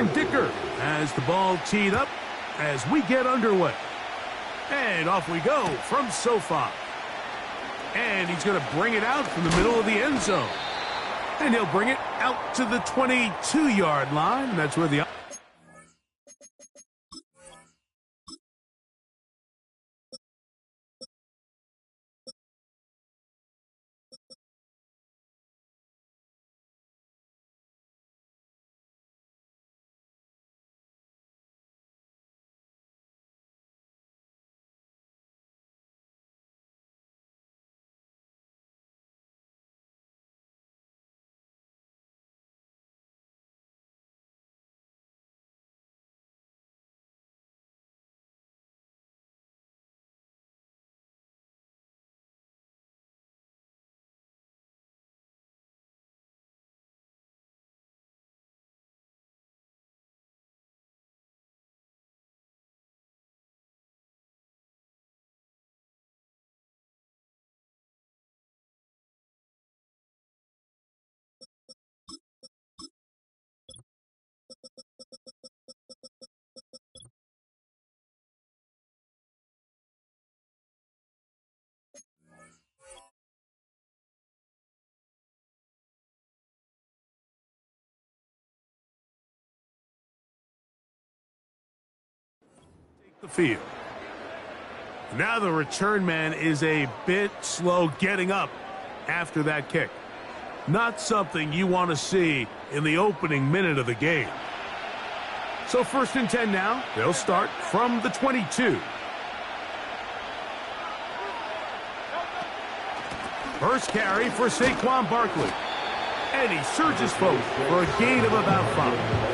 return Dicker as the ball teed up as we get underway. And off we go from SoFi. And he's going to bring it out from the middle of the end zone. And he'll bring it out to the 22-yard line. That's where the... the field. Now the return man is a bit slow getting up after that kick. Not something you want to see in the opening minute of the game. So 1st and 10 now. They'll start from the 22. First carry for Saquon Barkley. And he surges forward for a gain of about 5.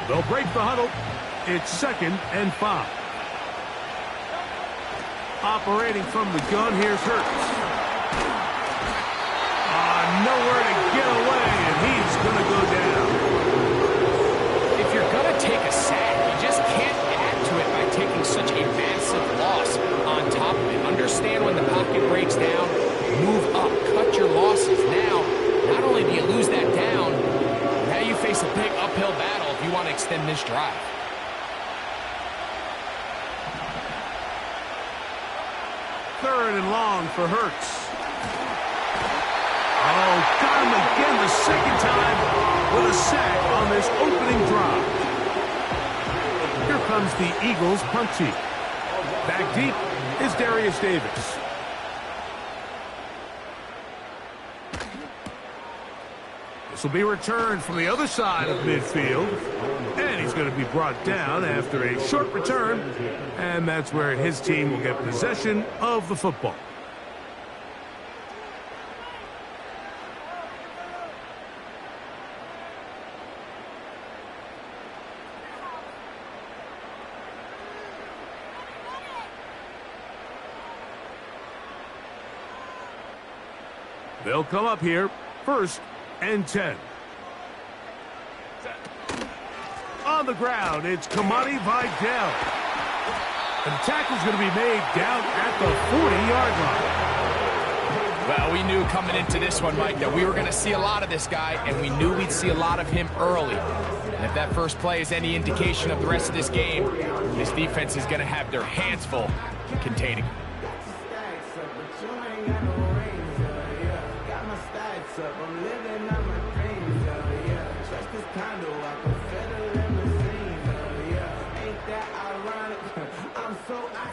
They'll break the huddle. It's 2nd and 5. Operating from the gun, here's Hurts. Nowhere to get away, and he's going to go down. If you're going to take a sack, you just can't add to it by taking such a massive loss on top of it. Understand when the pocket breaks down, move up, cut your losses. Now, not only do you lose that down, now you face a big uphill battle if you want to extend this drive. Third and long for Hurts. Oh, got him again the second time with a sack on this opening drive. Here comes the Eagles punt team. Back deep is Darius Davis. This will be returned from the other side of midfield. And he's going to be brought down after a short return. And that's where his team will get possession of the football. They'll come up here, 1st and 10. On the ground, it's Kamani Vidal. And the tackle's going to be made down at the 40-yard line. Well, we knew coming into this one, Mike, that we were going to see a lot of this guy, and we knew we'd see a lot of him early. And if that first play is any indication of the rest of this game, this defense is going to have their hands full containing him.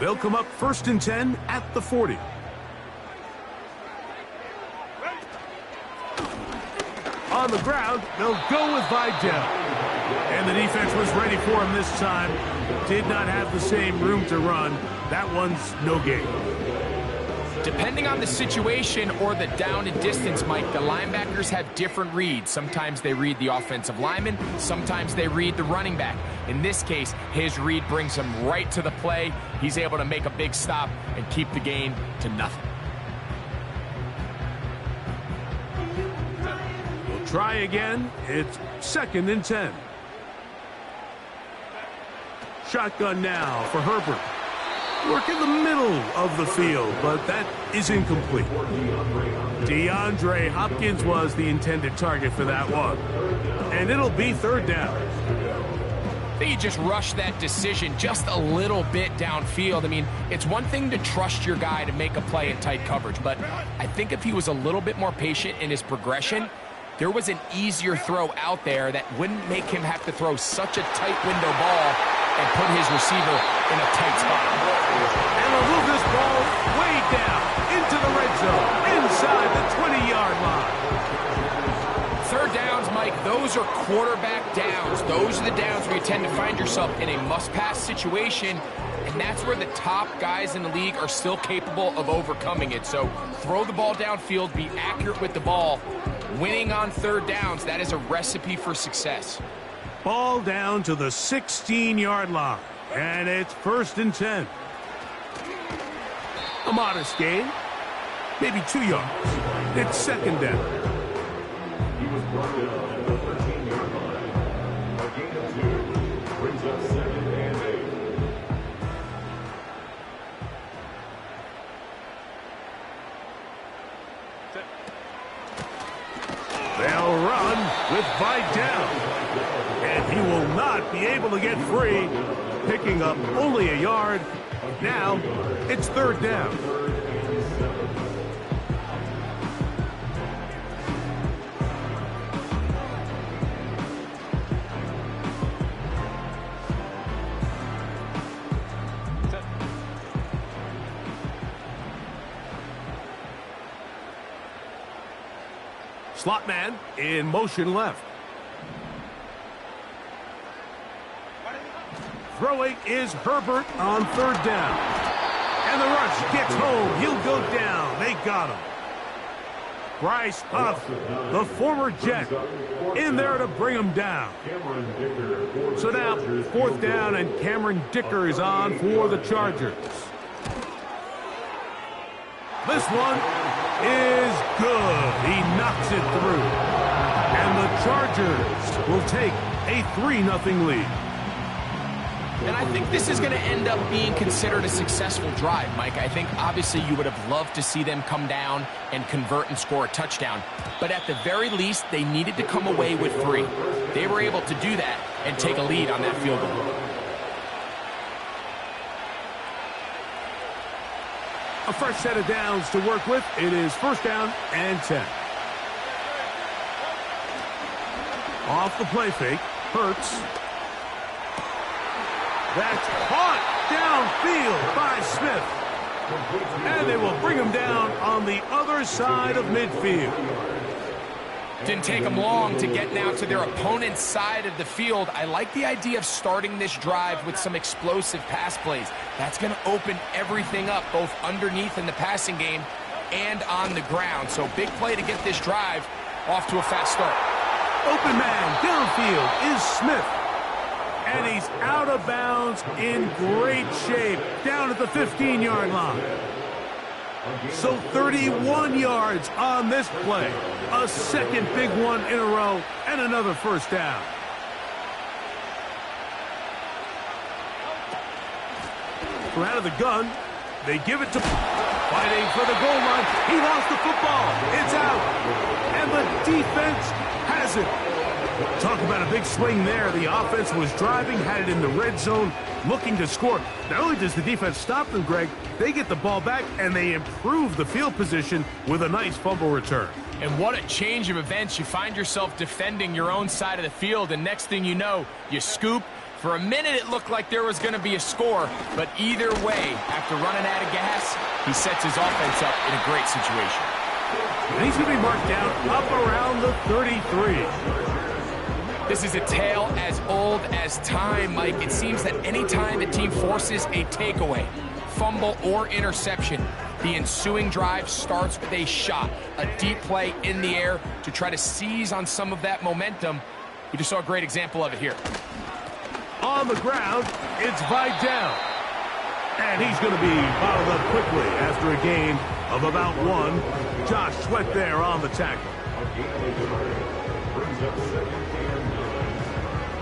They'll come up 1st and 10 at the 40. On the ground, they'll go with Vidal. And the defense was ready for him this time. Did not have the same room to run. That one's no gain. Depending on the situation or the down and distance, Mike, the linebackers have different reads. Sometimes they read the offensive lineman. Sometimes they read the running back. In this case, his read brings him right to the play. He's able to make a big stop and keep the gain to nothing. try again. It's 2nd and 10. Shotgun now for Herbert. Work in the middle of the field, but that is incomplete. DeAndre Hopkins was the intended target for that one. And it'll be 3rd down. I think he just rushed that decision just a little bit downfield. I mean, it's one thing to trust your guy to make a play in tight coverage, but I think if he was a little bit more patient in his progression, there was an easier throw out there that wouldn't make him have to throw such a tight window ball and put his receiver in a tight spot. And we'll move this ball way down into the red zone, inside the 20-yard line. 3rd downs, Mike, those are quarterback downs. Those are the downs where you tend to find yourself in a must-pass situation, and that's where the top guys in the league are still capable of overcoming it. So throw the ball downfield, be accurate with the ball. Winning on 3rd downs, that is a recipe for success. Ball down to the 16-yard line, and it's 1st and 10. A modest gain, maybe 2 yards. It's 2nd down. He was brought down at the 13-yard line. A gain of 2 brings up 2nd and 8. They'll run with Vidal. And he will not be able to get free, picking up only a yard. Now, it's 3rd down. Slot man in motion left. Throwing is Herbert on 3rd down. And the rush gets home. He'll go down. They got him. Bryce Huff, the former Jet, in there to bring him down. So now, 4th down, and Cameron Dicker is on for the Chargers. This one is good. He knocks it through. And the Chargers will take a 3-0 lead. And I think this is going to end up being considered a successful drive, Mike. I think obviously you would have loved to see them come down and convert and score a touchdown. But at the very least, they needed to come away with 3. They were able to do that and take a lead on that field goal. A fresh set of downs to work with. It is 1st down and 10. Off the play fake. Hurts. That's caught downfield by Smith. And they will bring him down on the other side of midfield. Didn't take them long to get now to their opponent's side of the field. I like the idea of starting this drive with some explosive pass plays. That's going to open everything up, both underneath in the passing game and on the ground. So big play to get this drive off to a fast start. Open man downfield is Smith. And he's out of bounds in great shape down at the 15-yard line. So 31 yards on this play. A 2nd big one in a row and another 1st down. From out of the gun, they give it to fighting for the goal line. He lost the football. It's out. And the defense has it. Talk about a big swing there. The offense was driving, had it in the red zone, looking to score. Not only does the defense stop them, Greg, they get the ball back, and they improve the field position with a nice fumble return. And what a change of events. You find yourself defending your own side of the field, and next thing you know, you scoop. For a minute, it looked like there was going to be a score, but either way, after running out of gas, he sets his offense up in a great situation. And he's going to be marked down up around the 33. This is a tale as old as time, Mike. It seems that any time the team forces a takeaway, fumble, or interception, the ensuing drive starts with a shot, a deep play in the air to try to seize on some of that momentum. We just saw a great example of it here. On the ground, it's Vidal. And he's going to be bottled up quickly after a gain of about 1. Josh Sweat there on the tackle. brings up 2nd and 9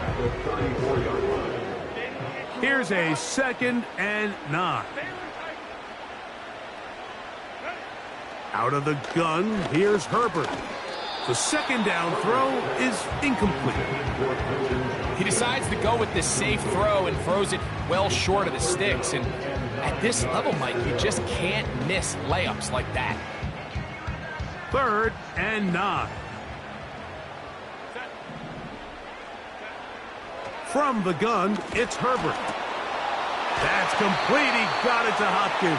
at the 34-yard line. Here's a 2nd and 9. Out of the gun, here's Herbert. The 2nd down throw is incomplete. He decides to go with this safe throw and throws it well short of the sticks. And at this level, Mike, you just can't miss layups like that. 3rd and 9. From the gun, it's Herbert. That's complete. He got it to Hopkins.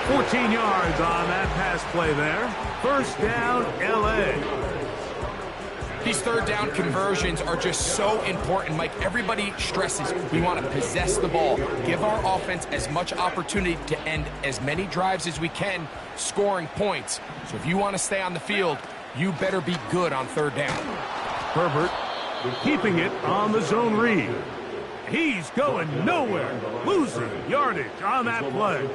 14 yards on that pass play there. 1st down, L.A. These 3rd down conversions are just so important, Mike. Everybody stresses we want to possess the ball, give our offense as much opportunity to end as many drives as we can, scoring points. So if you want to stay on the field, you better be good on 3rd down. Herbert keeping it on the zone read. He's going nowhere, losing yardage on that play.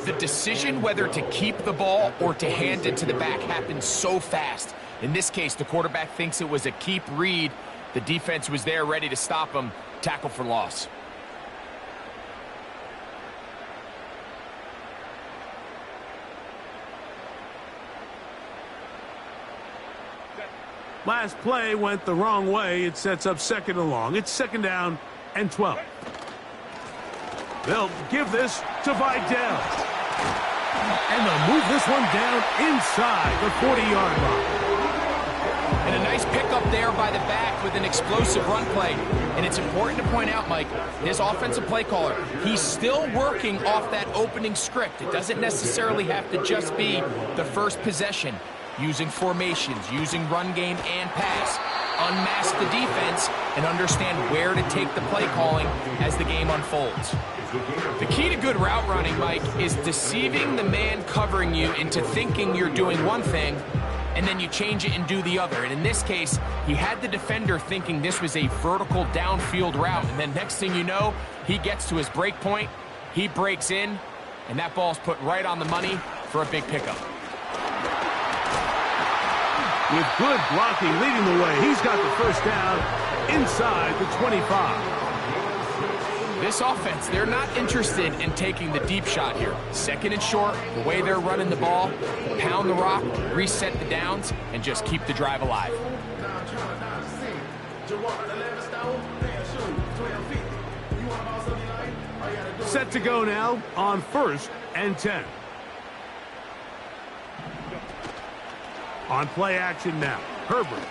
The decision whether to keep the ball or to hand it to the back happens so fast. In this case, the quarterback thinks it was a keep read. The defense was there ready to stop him. Tackle for loss. Last play went the wrong way. It sets up 2nd and long. It's 2nd down and 12. They'll give this to Vidal. And they'll move this one down inside the 40-yard line. And a nice pickup there by the back with an explosive run play. And it's important to point out, Mike, this offensive play caller, he's still working off that opening script. It doesn't necessarily have to just be the first possession. Using formations, using run game and pass. Unmask the defense and understand where to take the play calling as the game unfolds. The key to good route running, Mike, is deceiving the man covering you into thinking you're doing one thing, and then you change it and do the other. And in this case, he had the defender thinking this was a vertical downfield route, and then next thing you know, he gets to his break point, he breaks in, and that ball's put right on the money for a big pickup. With good blocking leading the way, he's got the 1st down inside the 25. This offense, they're not interested in taking the deep shot here. 2nd and short, the way they're running the ball, pound the rock, reset the downs, and just keep the drive alive. Set to go now on 1st and 10. On play action now, Herbert.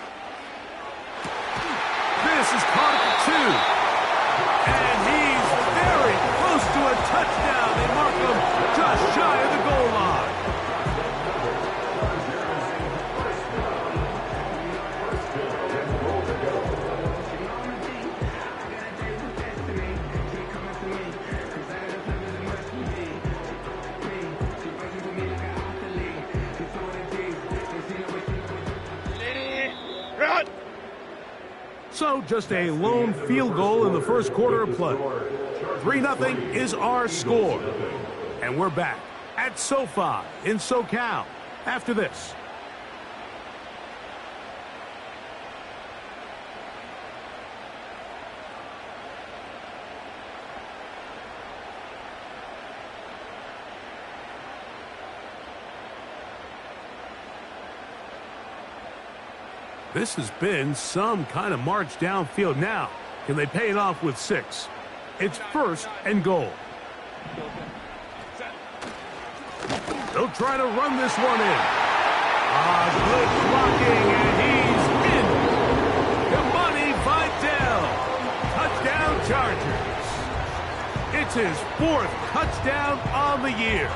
This is caught at the 2. And he's very close to a touchdown. They mark him just shy of the goal line. So just a lone field goal in the 1st quarter of play. 3-0 is our score. And we're back at SoFi in SoCal after this. This has been some kind of march downfield. Now, can they pay it off with 6? It's 1st and goal. They'll try to run this one in. Good blocking, and he's in. Kamani Vidal. Touchdown Chargers. It's his 4th touchdown on the year.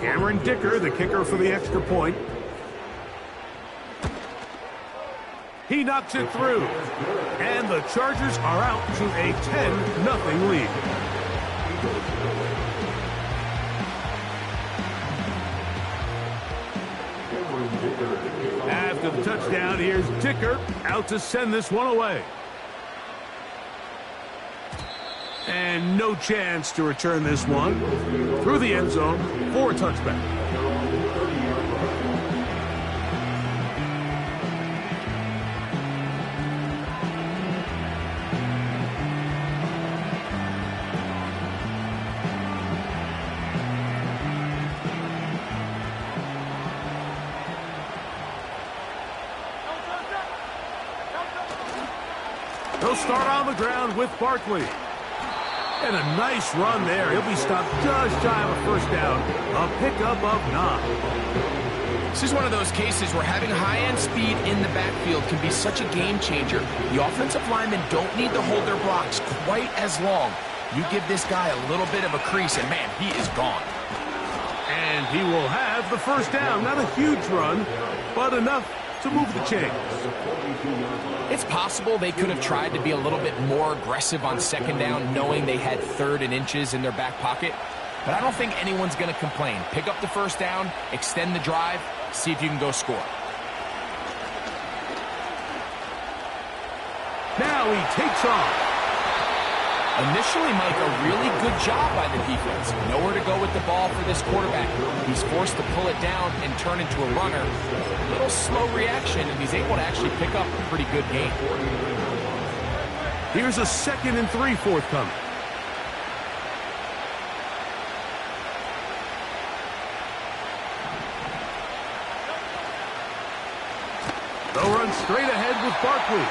Cameron Dicker, the kicker for the extra point. He knocks it through. And the Chargers are out to a 10-0 lead. After the touchdown, here's Dicker out to send this one away. And no chance to return this one through the end zone for a touchback. He'll start on the ground with Barkley. And a nice run there. He'll be stopped just shy of a first down. A pickup of 9. This is one of those cases where having high-end speed in the backfield can be such a game changer. The offensive linemen don't need to hold their blocks quite as long. You give this guy a little bit of a crease, and man, he is gone. And he will have the first down. Not a huge run, but enough to move the chains. It's possible they could have tried to be a little bit more aggressive on second down, knowing they had 3rd and inches in their back pocket. But I don't think anyone's going to complain. Pick up the first down, extend the drive, see if you can go score. Now he takes off. Initially, Mike, a really good job by the defense. Nowhere to go with the ball for this quarterback. He's forced to pull it down and turn into a runner. A little slow reaction, and he's able to actually pick up a pretty good gain. Here's a 2nd and 3 forthcoming. They'll run straight ahead with Barkley.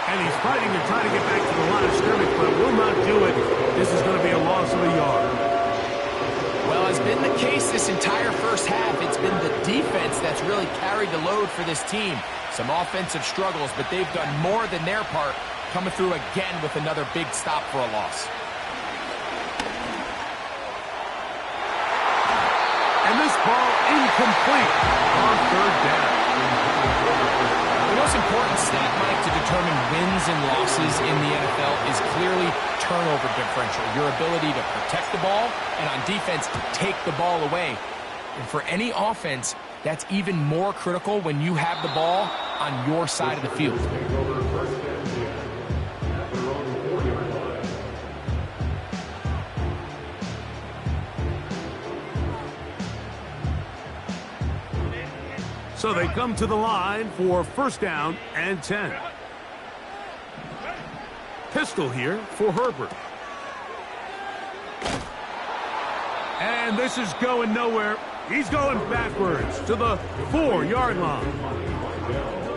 And he's fighting to try to get back to the line of scrimmage, but will not do it. This is going to be a loss of a yard. Well, as been the case this entire first half, it's been the defense that's really carried the load for this team. Some offensive struggles, but they've done more than their part, coming through again with another big stop for a loss. And this ball incomplete on 3rd down. The most important stat, Mike, to determine wins and losses in the NFL is clearly turnover differential, your ability to protect the ball, and on defense, take the ball away. And for any offense, that's even more critical when you have the ball on your side of the field. So they come to the line for first down and 10. Pistol here for Herbert. And this is going nowhere. He's going backwards to the 4-yard line.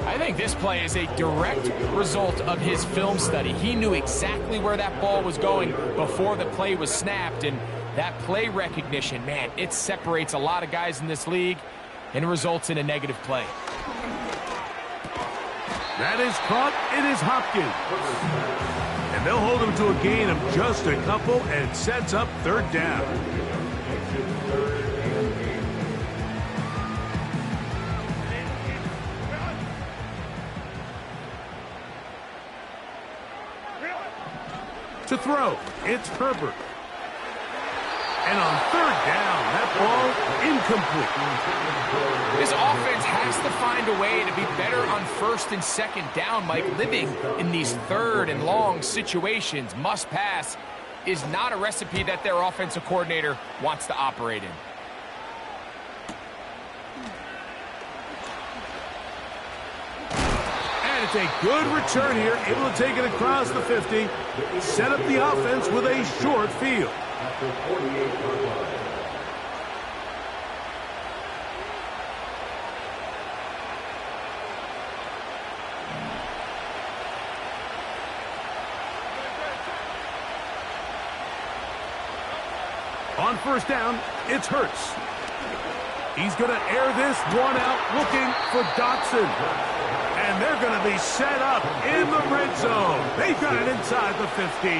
I think this play is a direct result of his film study. He knew exactly where that ball was going before the play was snapped. And that play recognition, man, it separates a lot of guys in this league and results in a negative play. That is caught. It is Hopkins. And they'll hold him to a gain of just a couple and sets up 3rd down. To throw, it's Herbert. And on 3rd down, that ball incomplete. This offense has to find a way to be better on 1st and 2nd down, Mike. Living in these 3rd and long situations, must pass, is not a recipe that their offensive coordinator wants to operate in. And it's a good return here, able to take it across the 50, set up the offense with a short field. After 48 yards. On first down, it's Hurts. He's going to air this one out, looking for Dotson. And they're going to be set up in the red zone. They've got it inside the 15.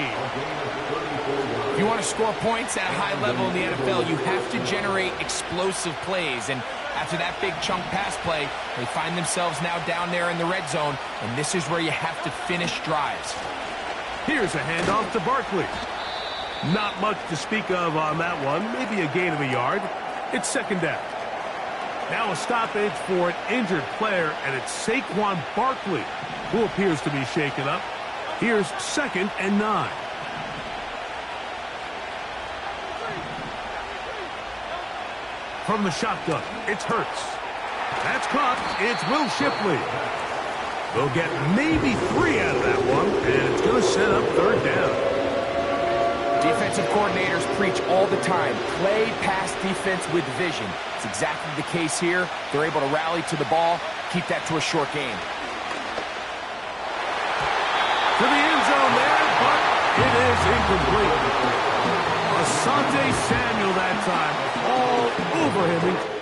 If you want to score points at a high level in the NFL, you have to generate explosive plays. And after that big chunk pass play, they find themselves now down there in the red zone. And this is where you have to finish drives. Here's a handoff to Barkley. Not much to speak of on that one. Maybe a gain of a yard. It's 2nd down. Now a stoppage for an injured player, and it's Saquon Barkley who appears to be shaken up. Here's 2nd and 9. from the shotgun. It's Hurts. That's caught. It's Will Shipley. They'll get maybe 3 out of that one, and it's going to set up third down. Defensive coordinators preach all the time, play pass defense with vision. It's exactly the case here. They're able to rally to the ball, keep that to a short game. To the end zone there, but it is incomplete. Asante Samuel that time, all over him.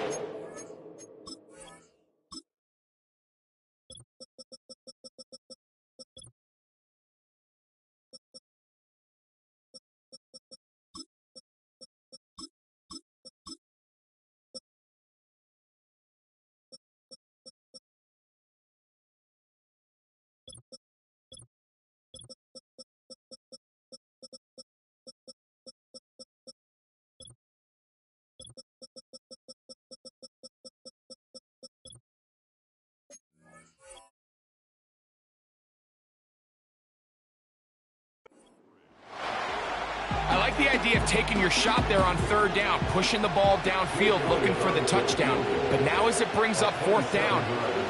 I like the idea of taking your shot there on third down, pushing the ball downfield, looking for the touchdown. But now as it brings up fourth down,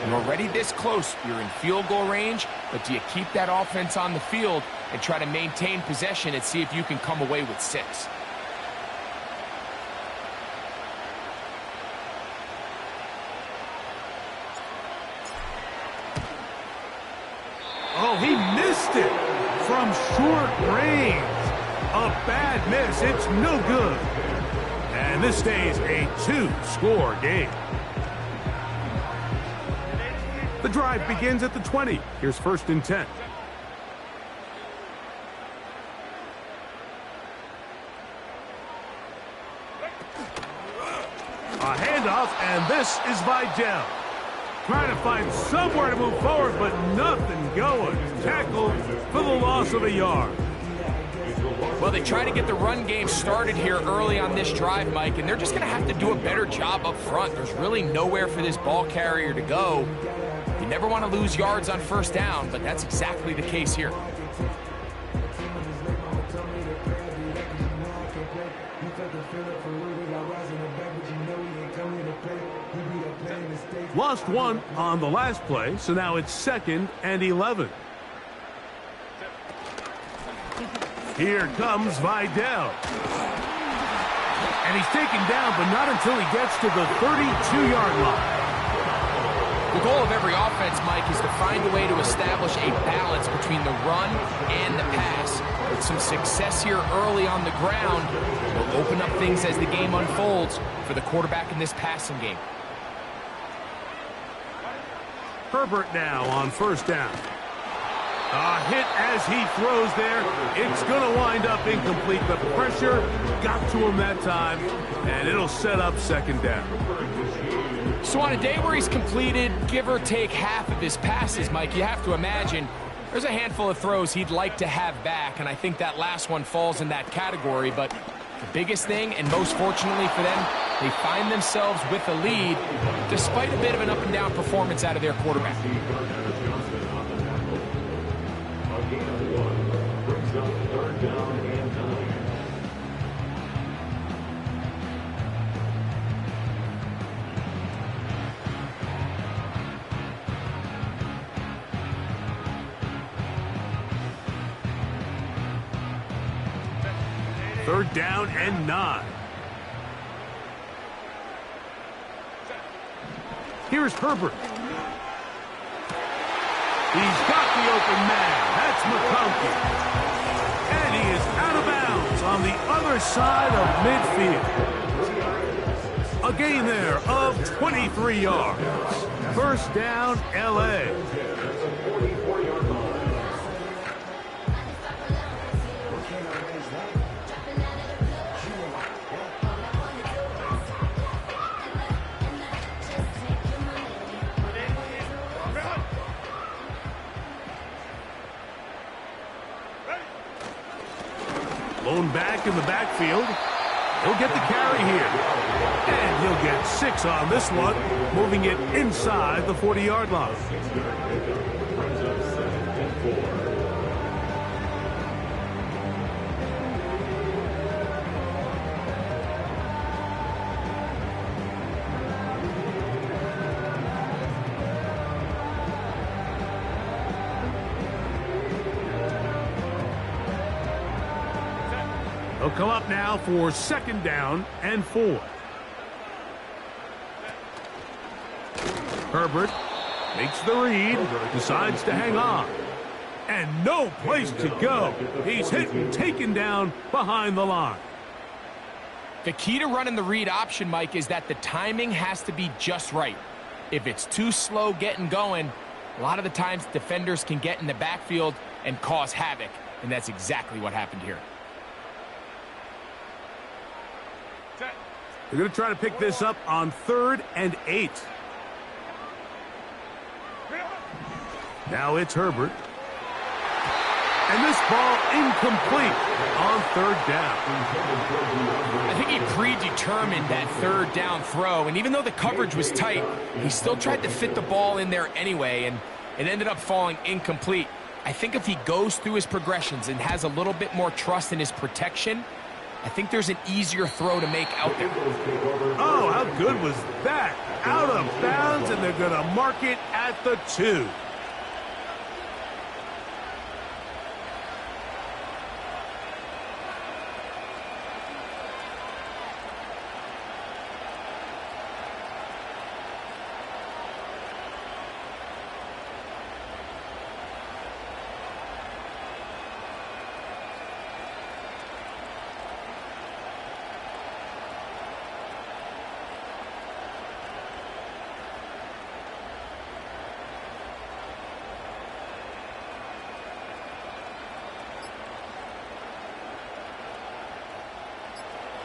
you're already this close. You're in field goal range, but do you keep that offense on the field and try to maintain possession and see if you can come away with 6? Oh, he missed it from short range. A bad miss. It's no good. And this stays a 2-score game. The drive begins at the 20. Here's 1st and 10. A handoff, and this is Vidal. Trying to find somewhere to move forward, but nothing going. Tackled for the loss of a yard. Well, they try to get the run game started here early on this drive, Mike, and they're just going to have to do a better job up front. There's really nowhere for this ball carrier to go. You never want to lose yards on first down, but that's exactly the case here. Lost 1 on the last play, so now it's 2nd and 11. Here comes Vidal. And he's taken down, but not until he gets to the 32-yard line. The goal of every offense, Mike, is to find a way to establish a balance between the run and the pass. With some success here early on the ground, will open up things as the game unfolds for the quarterback in this passing game. Herbert now on 1st down. A hit as he throws there. It's going to wind up incomplete. The pressure got to him that time, and it'll set up 2nd down. So on a day where he's completed, give or take half of his passes, Mike, you have to imagine there's a handful of throws he'd like to have back, and I think that last one falls in that category. But the biggest thing, and most fortunately for them, they find themselves with a lead despite a bit of an up-and-down performance out of their quarterback. Third down and 9. Here's Herbert. He's got the open man. That's McConkey. And he is out of bounds on the other side of midfield. A gain there of 23 yards. 1st down, L.A. Blown back in the backfield. He'll get the carry here. And he'll get 6 on this one, moving it inside the 40-yard line. They'll come up now for 2nd down and 4. Herbert makes the read, decides to hang on. And no place to go. He's hit and taken down behind the line. The key to running the read option, Mike, is that the timing has to be just right. If it's too slow getting going, a lot of the times defenders can get in the backfield and cause havoc, and that's exactly what happened here. They're going to try to pick this up on 3rd and 8. Now it's Herbert. And this ball incomplete on 3rd down. I think he predetermined that 3rd down throw, and even though the coverage was tight, he still tried to fit the ball in there anyway, and it ended up falling incomplete. I think if he goes through his progressions and has a little bit more trust in his protection, I think there's an easier throw to make out there. Oh, how good was that? Out of bounds, and they're going to mark it at the 2.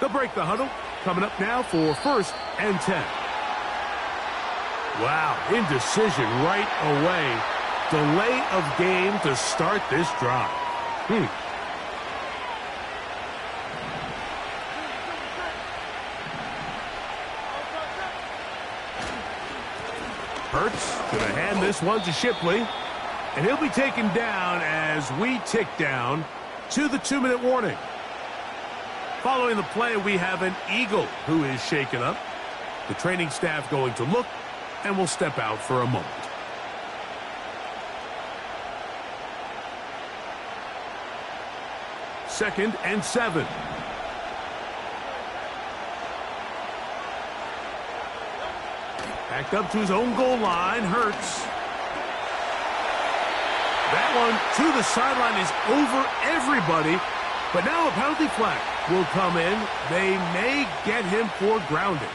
They'll break the huddle. Coming up now for 1st and 10. Wow, indecision right away. Delay of game to start this drive. Hurts going to hand this one to Shipley. And he'll be taken down as we tick down to the 2-minute warning. Following the play, we have an Eagle who is shaken up. The training staff going to look, and will step out for a moment. Second and 7. Backed up to his own goal line. Hurts. That one to the sideline is over everybody. But now a penalty flag will come in. They may get him for grounding.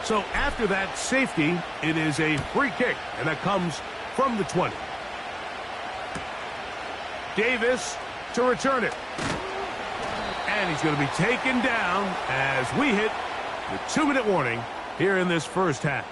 So after that safety, it is a free kick, and that comes from the 20. Davis to return it. And he's going to be taken down as we hit the 2-minute warning here in this first half.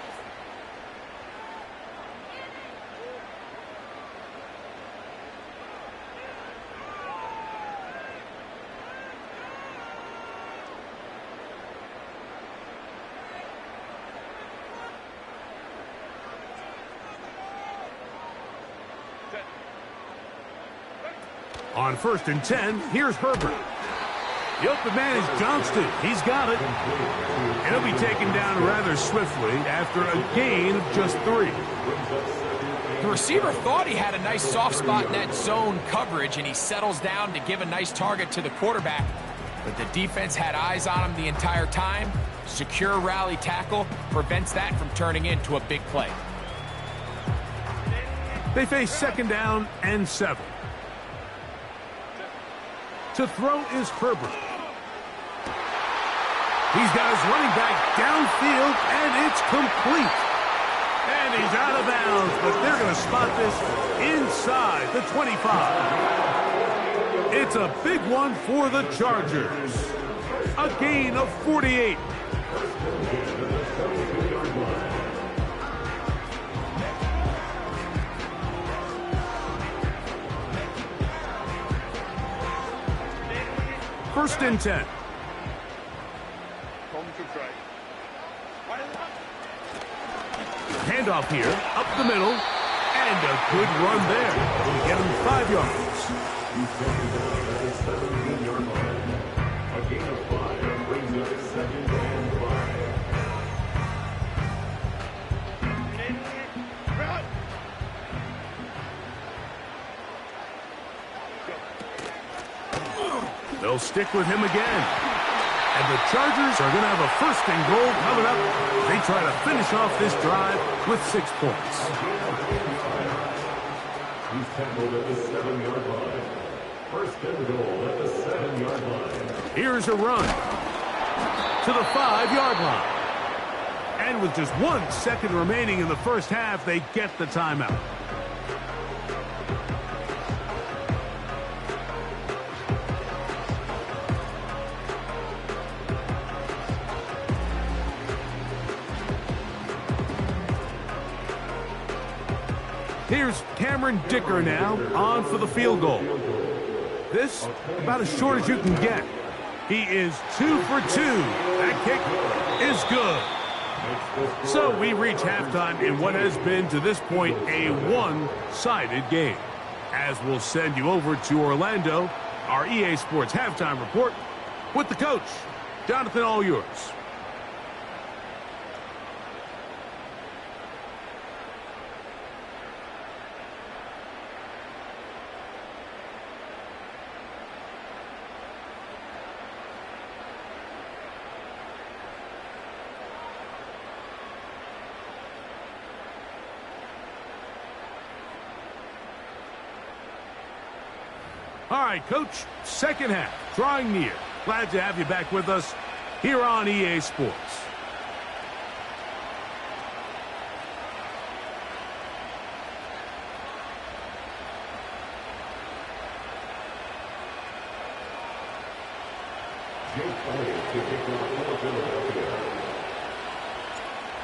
On 1st and 10, here's Herbert. The open man is Johnston. He's got it. And he'll be taken down rather swiftly after a gain of just 3. The receiver thought he had a nice soft spot in that zone coverage, and he settles down to give a nice target to the quarterback. But the defense had eyes on him the entire time. Secure rally tackle prevents that from turning into a big play. They face 2nd down and 7. To throw is Herbert. He's got his running back downfield, and it's complete. And he's out of but they're going to spot this inside the 25. It's a big one for the Chargers. A gain of 48. First and 10. Handoff here, up the middle, and a good run there. Will get him 5 yards. A gain of 5 brings up 2nd and 5. They'll stick with him again. And the Chargers are going to have a 1st and goal coming up. They try to finish off this drive with 6 points. He's tackled at the 7-yard line. 1st and goal at the 7-yard line. Here's a run to the 5-yard line. And with just 1 second remaining in the first half, they get the timeout. Here's Cameron Dicker now, on for the field goal. This, about as short as you can get. He is 2 for 2. That kick is good. So we reach halftime in what has been, to this point, a one-sided game. As we'll send you over to Orlando, our EA Sports halftime report with the coach. Jonathan, all yours. All right, Coach, second half, drawing near. Glad to have you back with us here on EA Sports.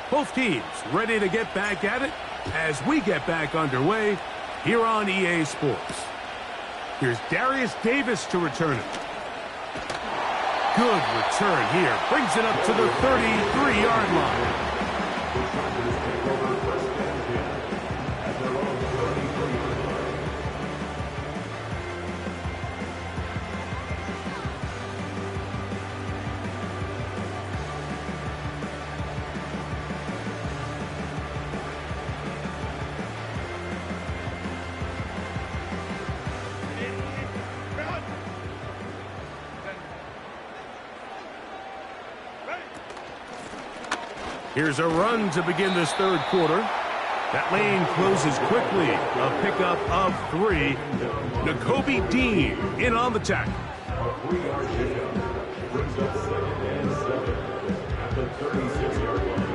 Both teams ready to get back at it as we get back underway here on EA Sports. Here's Darius Davis to return it. Good return here. Brings it up to the 33-yard line. Here's a run to begin this third quarter. That lane closes quickly. A pickup of 3. Nakobe Dean in on the tackle. A 3-yard pickup brings up 2nd and 7 at the 36-yard line.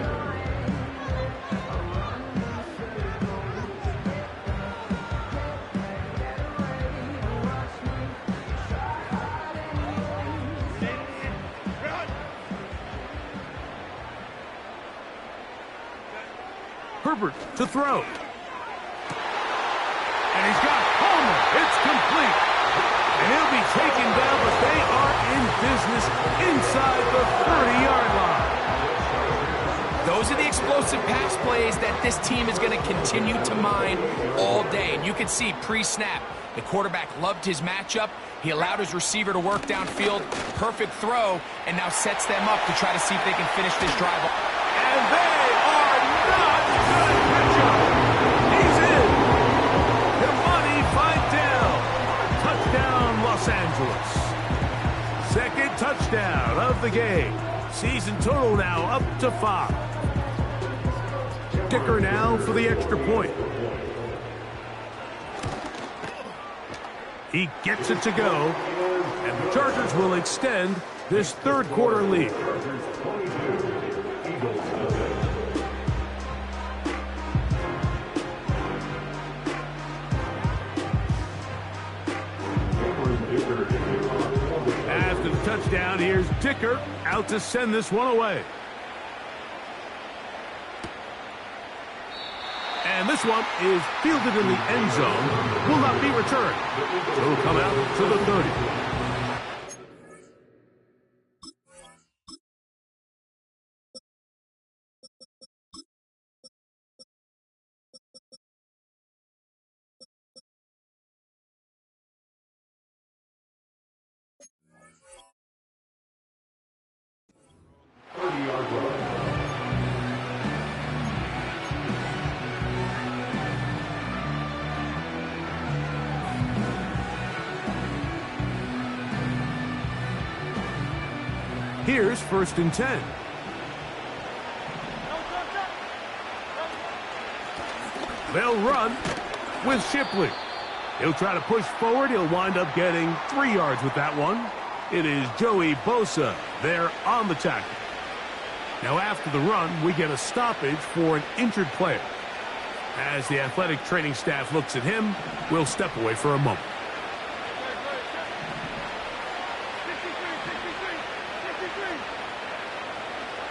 Herbert to throw. And he's got Homer. It's complete. And he'll be taken down, but they are in business inside the 30-yard line. Those are the explosive pass plays that this team is going to continue to mine all day. And you can see pre-snap, the quarterback loved his matchup. He allowed his receiver to work downfield. Perfect throw, and now sets them up to try to see if they can finish this drive. And they are not going to catch up. He's in. Kimani Vidal. Touchdown, Los Angeles. Second touchdown of the game. Season total now up to 5. Dicker now for the extra point. He gets it to go, and the Chargers will extend this third quarter lead. touchdown. Here's Dicker out to send this one away. And this one is fielded in the end zone. Will not be returned. So it'll come out to the 30. Here's 1st and 10. They'll run with Shipley. He'll try to push forward. He'll wind up getting 3 yards with that one. It is Joey Bosa there on the tackle. Now after the run, we get a stoppage for an injured player. As the athletic training staff looks at him, we'll step away for a moment.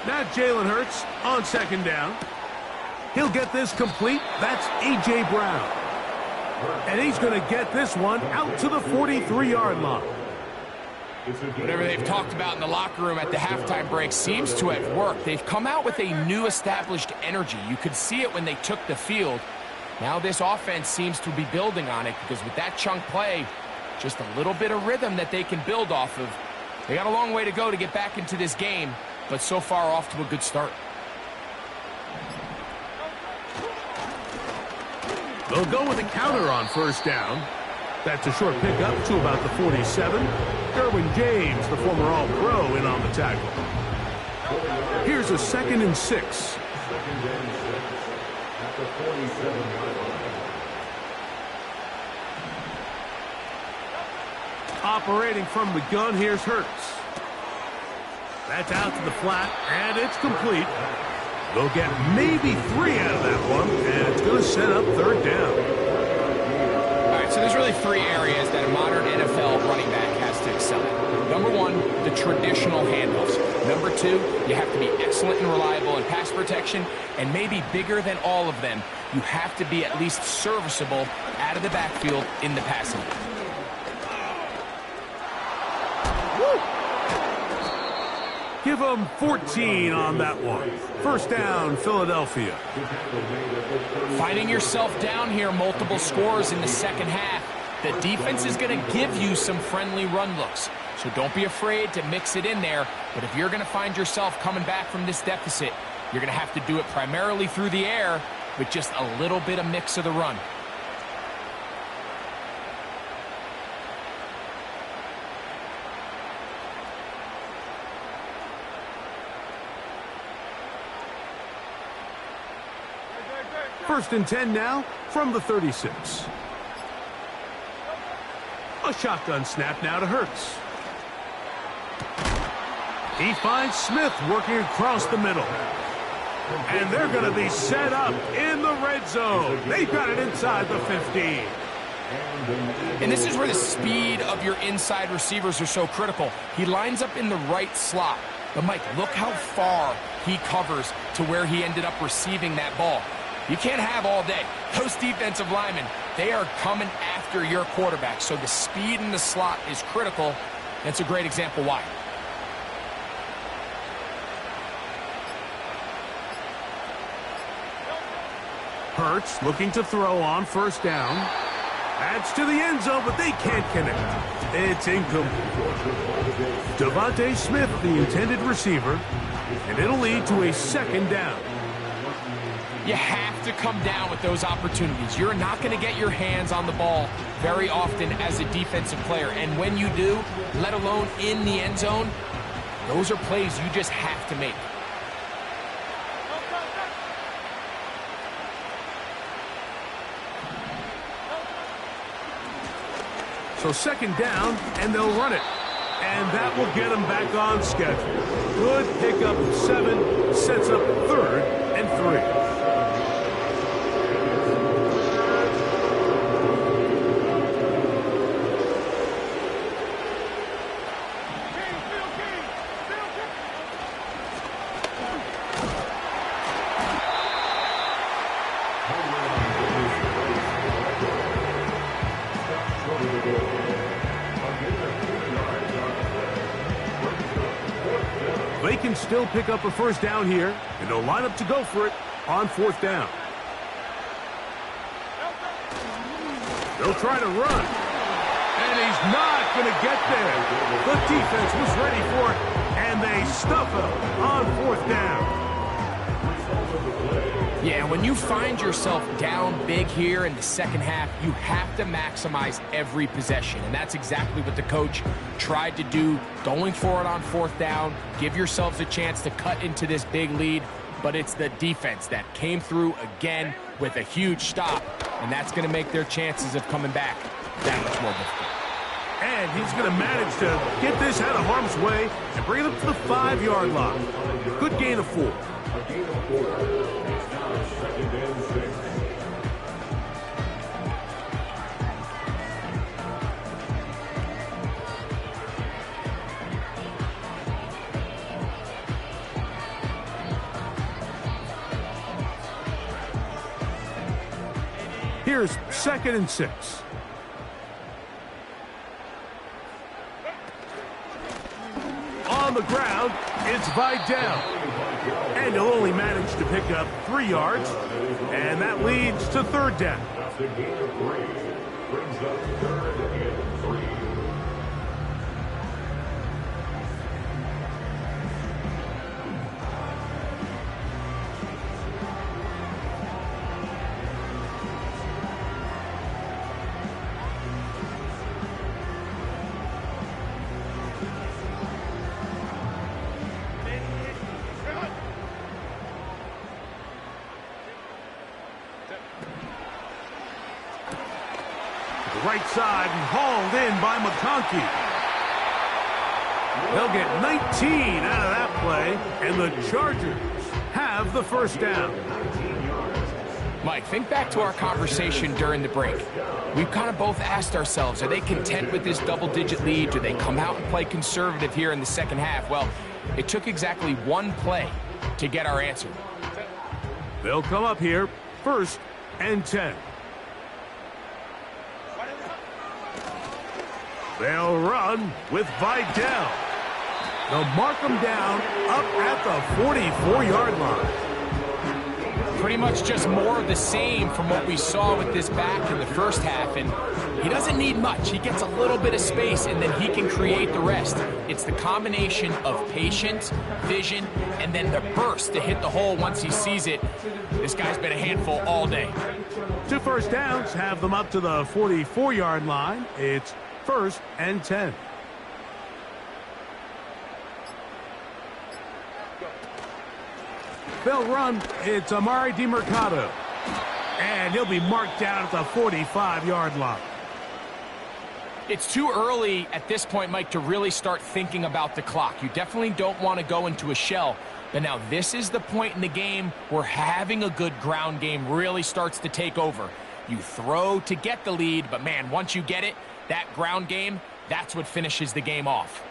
Now Jalen Hurts on 2nd down. He'll get this complete. That's A.J. Brown. And he's going to get this one out to the 43-yard line. Whatever they've talked about in the locker room at the halftime break seems to have worked. They've come out with a new established energy. You could see it when they took the field. Now this offense seems to be building on it because with that chunk play, just a little bit of rhythm that they can build off of. They got a long way to go to get back into this game, but so far off to a good start. They'll go with a counter on 1st down. That's a short pickup to about the 47. Derwin James, the former All-Pro, in on the tackle. Here's a 2nd and 6. 2nd and 6 at the 47-yard line. Operating from the gun, here's Hurts. That's out to the flat, and it's complete. They'll get maybe 3 out of that one, and it's going to set up 3rd down. All right, so there's really 3 areas that a modern NFL running back has to excel at. Number 1, the traditional handoffs. Number 2, you have to be excellent and reliable in pass protection, and maybe bigger than all of them, you have to be at least serviceable out of the backfield in the passing. Give them 14 on that one. 1st down, Philadelphia. Finding yourself down here multiple scores in the 2nd half, the defense is going to give you some friendly run looks. So don't be afraid to mix it in there. But if you're going to find yourself coming back from this deficit, you're going to have to do it primarily through the air with just a little bit of mix of the run. First and 10 now from the 36. A shotgun snap now to Hurts. He finds Smith working across the middle. And they're going to be set up in the red zone. They've got it inside the 15. And this is where the speed of your inside receivers are so critical. He lines up in the right slot. But, Mike, look how far he covers to where he ended up receiving that ball. You can't have all day. Those defensive linemen, they are coming after your quarterback. So the speed in the slot is critical. That's a great example why. Hurts looking to throw on 1st down. Adds to the end zone, but they can't connect. It's incomplete. Devontae Smith, the intended receiver, and it'll lead to a 2nd down. You have to come down with those opportunities. You're not going to get your hands on the ball very often as a defensive player. And when you do, let alone in the end zone, those are plays you just have to make. So 2nd down, and they'll run it. And that will get them back on schedule. Good pickup of 7, sets up 3rd and 3. They can still pick up a first down here, and they'll line up to go for it on fourth down. They'll try to run, and he's not going to get there. The defense was ready for it, and they stuff him on fourth down. Yeah, when you find yourself down big here in the second half, you have to maximize every possession. And that's exactly what the coach tried to do, going for it on fourth down. Give yourselves a chance to cut into this big lead. But it's the defense that came through again with a huge stop. And that's going to make their chances of coming back that much more difficult. And he's going to manage to get this out of harm's way and bring it up to the 5-yard line. Good gain of 4. A gain of 4. It's now 2nd and 6. Here's 2nd and 6. On the ground, it's Vidal. And he'll only manage to pick up 3 yards. And that leads to 3rd down. That's a gain of 3. Brings up 3rd and 3. Right side and hauled in by McConkey. They'll get 19 out of that play, and the Chargers have the first down. Mike, think back to our conversation during the break. We've kind of both asked ourselves, are they content with this double-digit lead? Do they come out and play conservative here in the second half? Well, it took exactly one play to get our answer. They'll come up here, 1st and 10. They'll run with Vidal. They'll mark him down up at the 44-yard line. Pretty much just more of the same from what we saw with this back in the first half. And he doesn't need much. He gets a little bit of space, and then he can create the rest. It's the combination of patience, vision, and then the burst to hit the hole once he sees it. This guy's been a handful all day. 2 first downs have them up to the 44-yard line. It's 1st and 10. They'll run. It's Amari DiMercato. And he'll be marked down at the 45-yard line. It's too early at this point, Mike, to really start thinking about the clock. You definitely don't want to go into a shell. But now this is the point in the game where having a good ground game really starts to take over. You throw to get the lead, but man, once you get it, that ground game, that's what finishes the game off.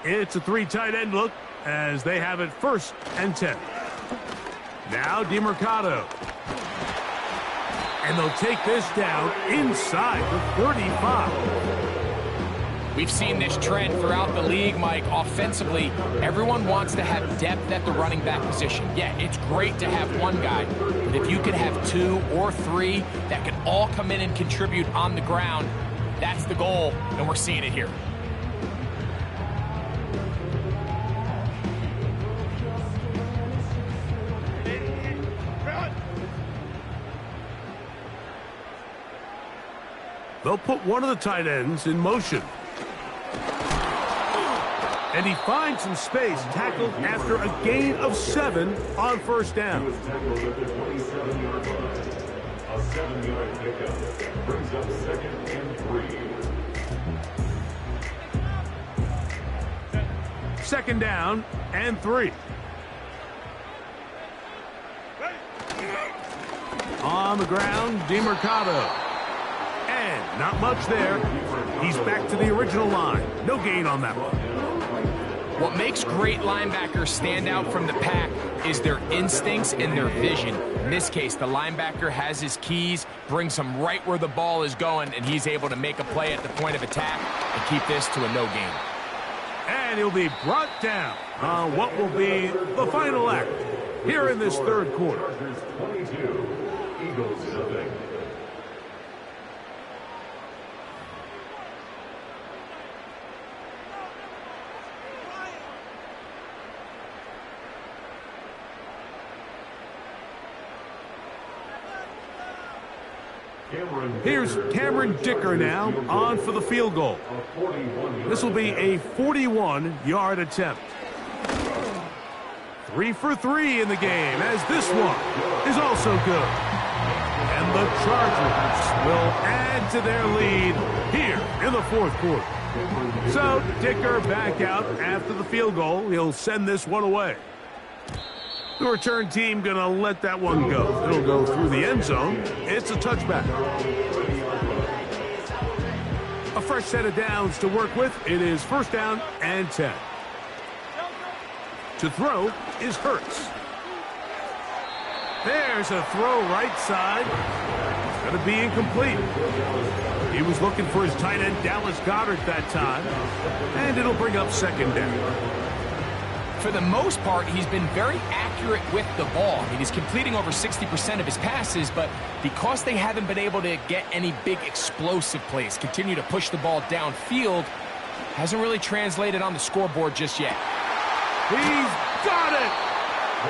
It's a 3 tight end look as they have it 1st and 10. Now DiMercato. And they'll take this down inside the 35. We've seen this trend throughout the league, Mike. Offensively, everyone wants to have depth at the running back position. Yeah, it's great to have one guy, but if you could have 2 or 3 that can all come in and contribute on the ground, that's the goal, and we're seeing it here. They'll put one of the tight ends in motion. And he finds some space, tackled after a gain of 7 on 1st down. He was tackled at the 27-yard line. A 7-yard pickup brings up 2nd and 3. 2nd down and 3. On the ground, DiMercato. And not much there. He's back to the original line. No gain on that one. What makes great linebackers stand out from the pack is their instincts and their vision. In this case, the linebacker has his keys, brings him right where the ball is going, and he's able to make a play at the point of attack and keep this to a no gain. And he'll be brought down on what will be the final act here in this third quarter. 22, Eagles nothing. Here's Cameron Dicker now on for the field goal. This will be a 41-yard attempt. 3 for 3 in the game, as this one is also good. And the Chargers will add to their lead here in the fourth quarter. So Dicker back out after the field goal. He'll send this one away. The return team going to let that one go. It'll go through the end zone. It's a touchback. A fresh set of downs to work with. It is first down and 10. To throw is Hurts. There's a throw right side. It's going to be incomplete. He was looking for his tight end, Dallas Goedert, that time. And it'll bring up second down. For the most part, he's been very accurate with the ball. I mean, he's completing over 60% of his passes, but because they haven't been able to get any big explosive plays, continue to push the ball downfield, hasn't really translated on the scoreboard just yet. He's got it!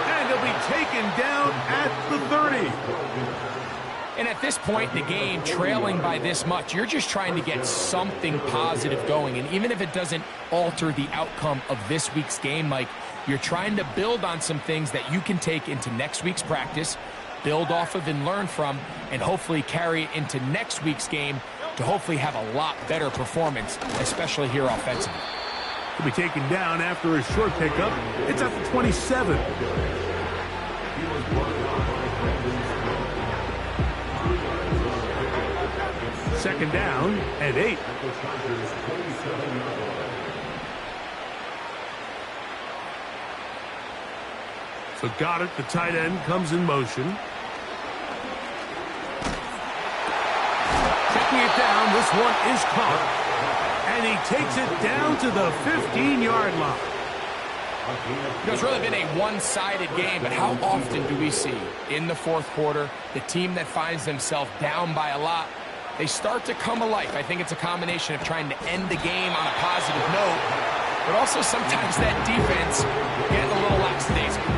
And he'll be taken down at the 30. And at this point in the game, trailing by this much, you're just trying to get something positive going. And even if it doesn't alter the outcome of this week's game, Mike, you're trying to build on some things that you can take into next week's practice, build off of and learn from, and hopefully carry it into next week's game to hopefully have a lot better performance, especially here offensively. He'll be taken down after a short pickup. It's at the 27. Second down and 8. So Goedert, the tight end, comes in motion. Checking it down, this one is caught. And he takes it down to the 15-yard line. It's really been a one-sided game, but how often do we see in the fourth quarter the team that finds themselves down by a lot, they start to come alive? I think it's a combination of trying to end the game on a positive note, but also sometimes that defense getting a little lackadaisical.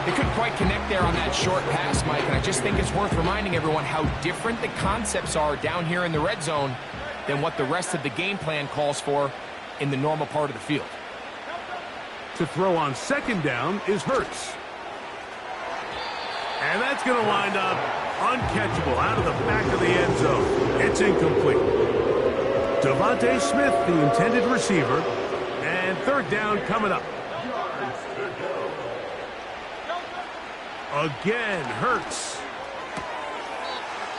They couldn't quite connect there on that short pass, Mike, and I just think it's worth reminding everyone how different the concepts are down here in the red zone than what the rest of the game plan calls for in the normal part of the field. To throw on second down is Hurts. And that's going to wind up uncatchable out of the back of the end zone. It's incomplete. Devontae Smith, the intended receiver, and third down coming up. Again, Hurts.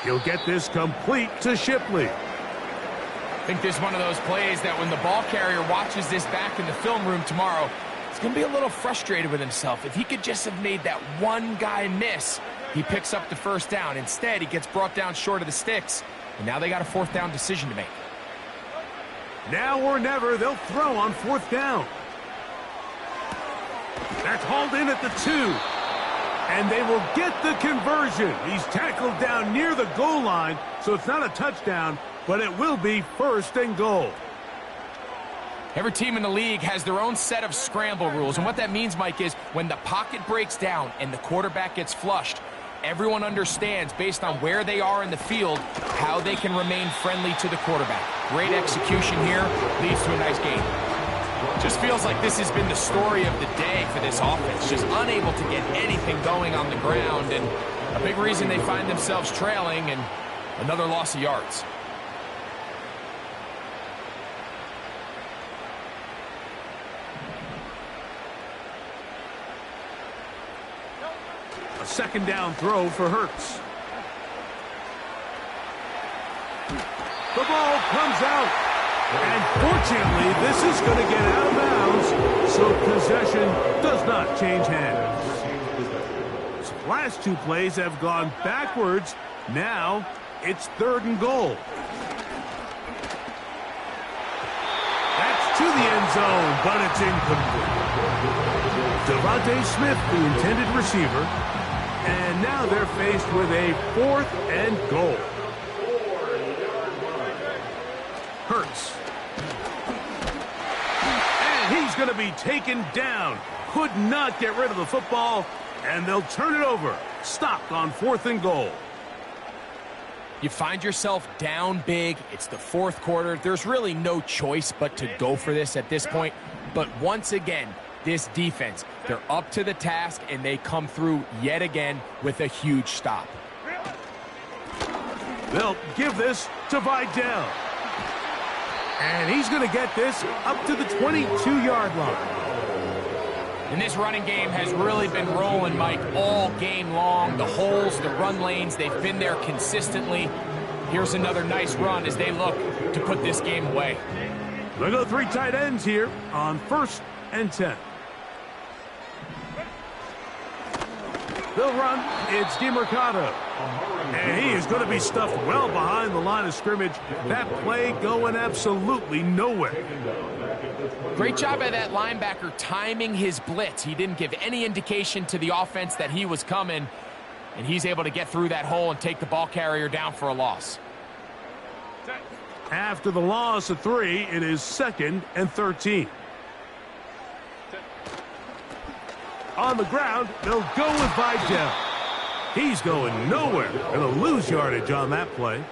He'll get this complete to Shipley. I think this is one of those plays that when the ball carrier watches this back in the film room tomorrow, he's going to be a little frustrated with himself. If he could just have made that one guy miss, he picks up the first down. Instead, he gets brought down short of the sticks, and now they got a fourth down decision to make. Now or never, they'll throw on fourth down. That's hauled in at the 2. And they will get the conversion. He's tackled down near the goal line, so it's not a touchdown, but it will be first and goal. Every team in the league has their own set of scramble rules, and what that means, Mike, is when the pocket breaks down and the quarterback gets flushed, everyone understands, based on where they are in the field, how they can remain friendly to the quarterback. Great execution here leads to a nice game. Just feels like this has been the story of the day for this offense, just unable to get anything going on the ground, and a big reason they find themselves trailing and another loss of yards. A second down throw for Hurts. The ball comes out. And fortunately, this is going to get out of bounds, so possession does not change hands. So last two plays have gone backwards. Now it's 3rd and goal. That's to the end zone, but it's incomplete. Devontae Smith, the intended receiver, and now they're faced with a 4th and goal. Hurts. And he's going to be taken down. Could not get rid of the football, and they'll turn it over. Stopped on 4th and goal. You find yourself down big. It's the 4th quarter. There's really no choice but to go for this at this point. But once again, this defense, they're up to the task, and they come through yet again with a huge stop. They'll give this to Vidal. And he's going to get this up to the 22-yard line. And this running game has really been rolling, Mike, all game long. The holes, the run lanes, they've been there consistently. Here's another nice run as they look to put this game away. They'll go 3 tight ends here on 1st and 10. They'll run. It's DeMercado. And he is going to be stuffed well behind the line of scrimmage. That play going absolutely nowhere. Great job by that linebacker timing his blitz. He didn't give any indication to the offense that he was coming, and he's able to get through that hole and take the ball carrier down for a loss. After the loss of 3, it is 2nd and 13. On the ground, they'll go with Vidal. He's going nowhere. Going to lose yardage on that play.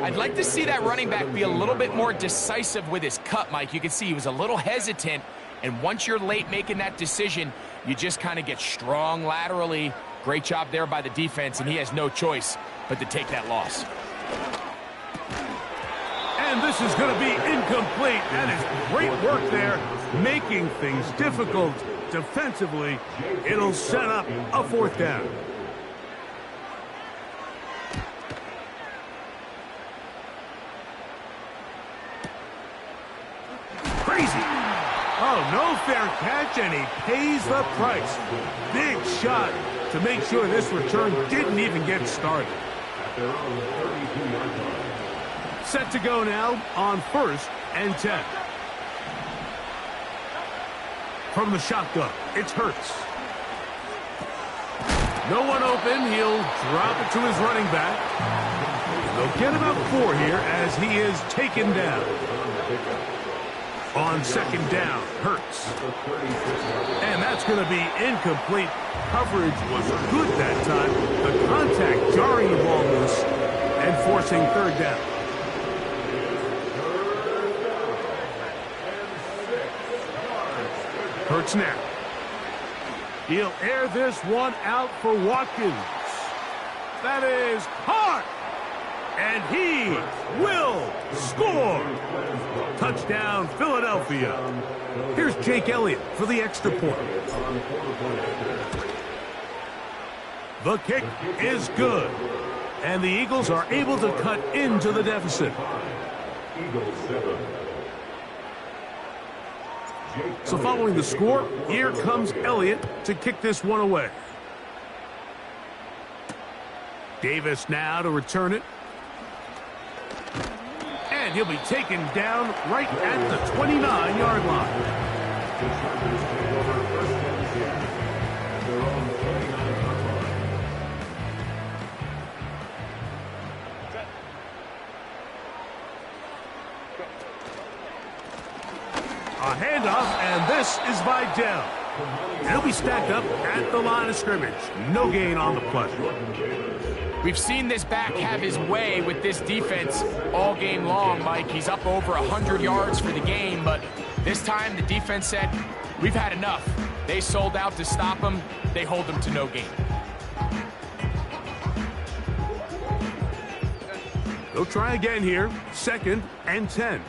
I'd like to see that running back be a little bit more decisive with his cut, Mike. You can see he was a little hesitant, and once you're late making that decision, you just kind of get strong laterally. Great job there by the defense, and he has no choice but to take that loss. And this is going to be incomplete. That is great work there, making things difficult defensively. It'll set up a 4th down. Crazy. Oh, no fair catch, and he pays the price. Big shot to make sure this return didn't even get started. Set to go now on 1st and 10. From the shotgun, it's Hurts. No one open. He'll drop it to his running back. They'll get about 4 here as he is taken down. On 2nd down, Hurts. And that's going to be incomplete. Coverage was good that time. The contact jarring the ball loose and forcing 3rd down. Hurts now. He'll air this one out for Watkins. That is hard. And he will score. Touchdown, Philadelphia. Here's Jake Elliott for the extra point. The kick is good. And the Eagles are able to cut into the deficit. So following the score, here comes Elliott to kick this one away. Davis now to return it. And he'll be taken down right at the 29-yard line. A handoff, and this is Vidal. He'll be stacked up at the line of scrimmage. No gain on the play. We've seen this back have his way with this defense all game long, Mike. He's up over 100 yards for the game, but this time the defense said, we've had enough. They sold out to stop him. They hold him to no gain. They'll try again here. 2nd and 10.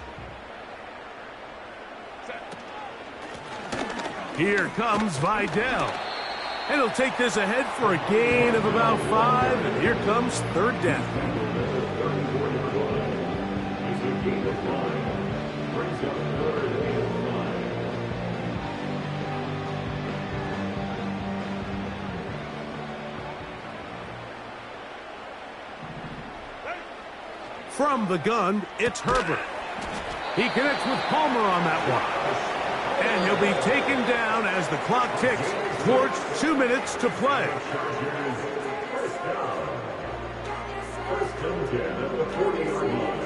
Here comes Vidal. And he'll take this ahead for a gain of about 5. And here comes 3rd down. brings up 3rd and 5. From the gun, it's Herbert. He connects with Palmer on that one. And he'll be taken down as the clock ticks towards 2 minutes to play. Chargers, first down. First and 10 at the 40-yard line.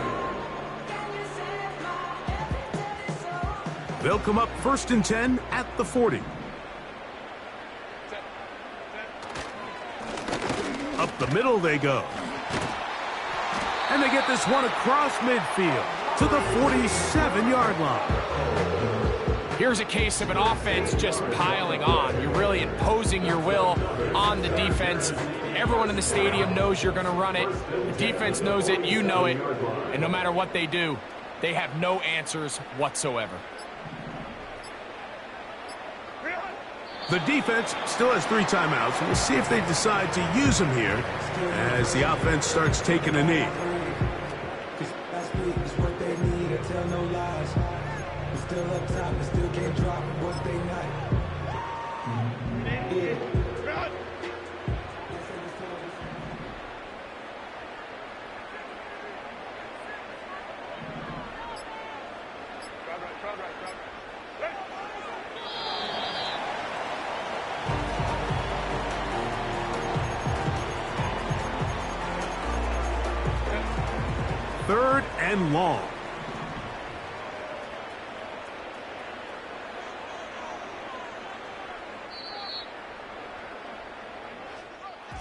They'll come up 1st and 10 at the 40. Up the middle they go. And they get this one across midfield to the 47-yard line. Here's a case of an offense just piling on. You're really imposing your will on the defense. Everyone in the stadium knows you're going to run it. The defense knows it, you know it. And no matter what they do, they have no answers whatsoever. The defense still has 3 timeouts. We'll see if they decide to use them here as the offense starts taking a knee. Tell no lies. We're still up top, we still can't drop what they not. Yeah. Third and long.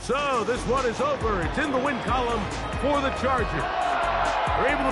So this one is over. It's in the win column for the Chargers. They're able to